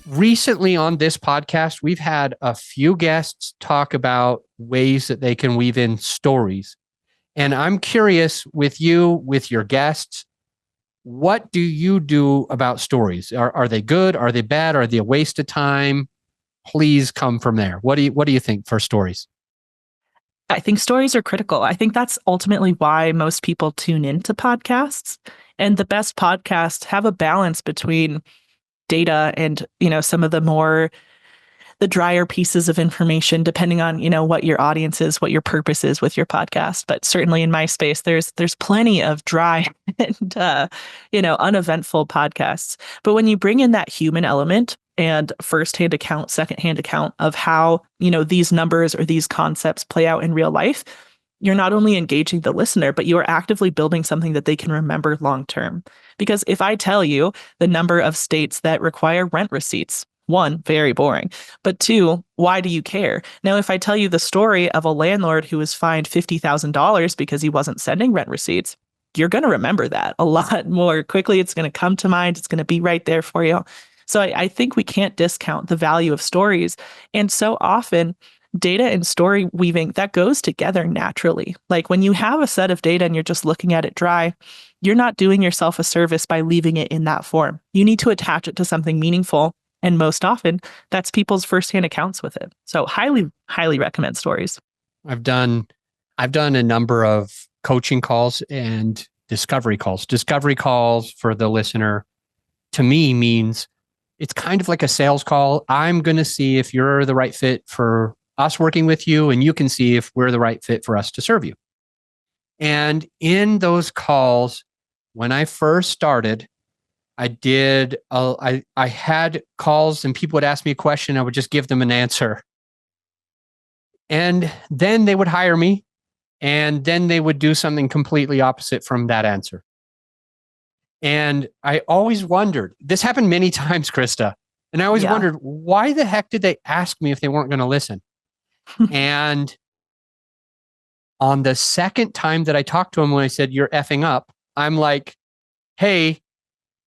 Recently on this podcast, we've had a few guests talk about ways that they can weave in stories. And I'm curious with you, with your guests, what do you do about stories? Are they good? Are they bad? Are they a waste of time? Please come from there. What do you think for stories? I think stories are critical. I think that's ultimately why most people tune into podcasts. And the best podcasts have a balance between data and, some of the drier pieces of information, depending on, what your audience is, what your purpose is with your podcast. But certainly in my space, there's plenty of dry and, uneventful podcasts. But when you bring in that human element and firsthand account, secondhand account of how, these numbers or these concepts play out in real life, you're not only engaging the listener, but you are actively building something that they can remember long term. Because if I tell you the number of states that require rent receipts, one, very boring, but two, why do you care? Now, if I tell you the story of a landlord who was fined $50,000 because he wasn't sending rent receipts, you're going to remember that a lot more quickly. It's going to come to mind. It's going to be right there for you. So I think we can't discount the value of stories. And so often, data and story weaving, that goes together naturally. Like when you have a set of data and you're just looking at it dry, you're not doing yourself a service by leaving it in that form. You need to attach it to something meaningful. And most often, that's people's firsthand accounts with it. So highly, highly recommend stories. I've done a number of coaching calls and discovery calls. Discovery calls for the listener, to me, means it's kind of like a sales call. I'm going to see if you're the right fit for us working with you, and you can see if we're the right fit for us to serve you. And in those calls, when I first started, I had calls and people would ask me a question. I would just give them an answer. And then they would hire me, and then they would do something completely opposite from that answer. And I always wondered, this happened many times, Krista, and I always wondered, why the heck did they ask me if they weren't going to listen? And on the second time that I talked to him, when I said, "You're effing up," I'm like, "Hey,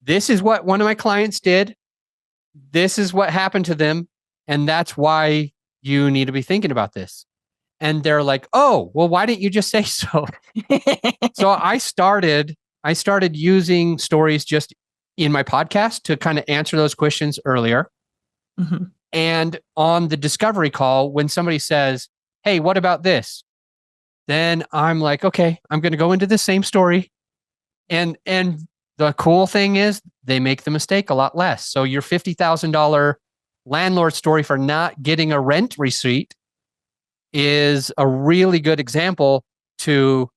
this is what one of my clients did. This is what happened to them. And that's why you need to be thinking about this." And they're like, "Oh, well, why didn't you just say so?" So I started using stories just in my podcast to kind of answer those questions earlier. Mm-hmm. And on the discovery call, when somebody says, "Hey, what about this?" Then I'm like, okay, I'm going to go into the same story. And the cool thing is they make the mistake a lot less. So your $50,000 landlord story for not getting a rent receipt is a really good example to,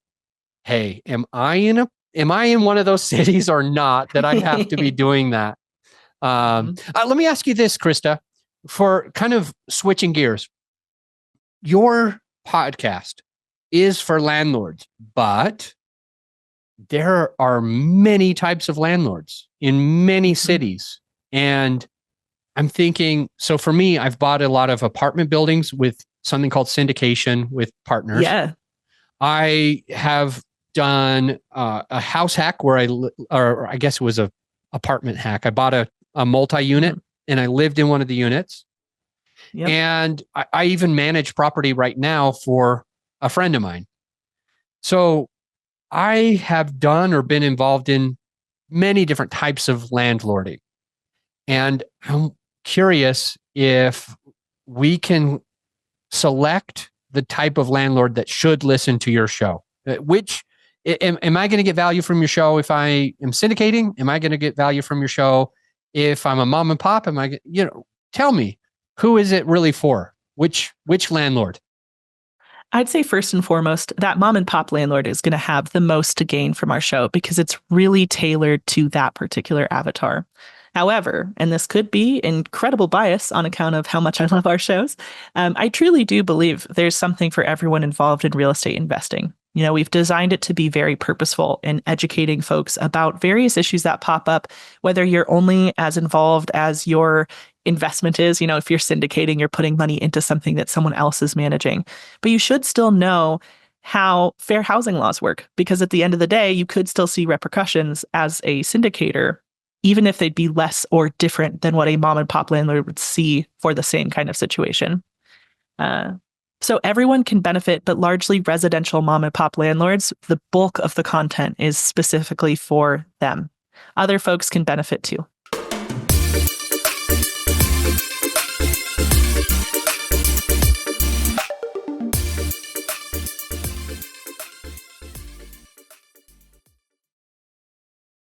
hey, am I in one of those cities or not that I have to be doing that? Let me ask you this, Krista, for kind of switching gears. Your podcast is for landlords, but there are many types of landlords in many cities. And I'm thinking, so for me, I've bought a lot of apartment buildings with something called syndication with partners. Yeah. I have done a house hack where I guess it was a apartment hack. I bought a multi-unit and I lived in one of the units. Yep. And I even manage property right now for a friend of mine. So I have done or been involved in many different types of landlording. And I'm curious if we can select the type of landlord that should listen to your show. Which, am I going to get value from your show if I am syndicating? Am I going to get value from your show if I'm a mom and pop? Tell me, who is it really for? Which landlord? I'd say first and foremost, that mom and pop landlord is going to have the most to gain from our show because it's really tailored to that particular avatar. However, and this could be incredible bias on account of how much I love our shows, I truly do believe there's something for everyone involved in real estate investing. We've designed it to be very purposeful in educating folks about various issues that pop up, whether you're only as involved as your investment is. If you're syndicating, you're putting money into something that someone else is managing. But you should still know how fair housing laws work, because at the end of the day, you could still see repercussions as a syndicator, even if they'd be less or different than what a mom and pop landlord would see for the same kind of situation. So everyone can benefit, but largely residential mom and pop landlords, the bulk of the content is specifically for them. Other folks can benefit too.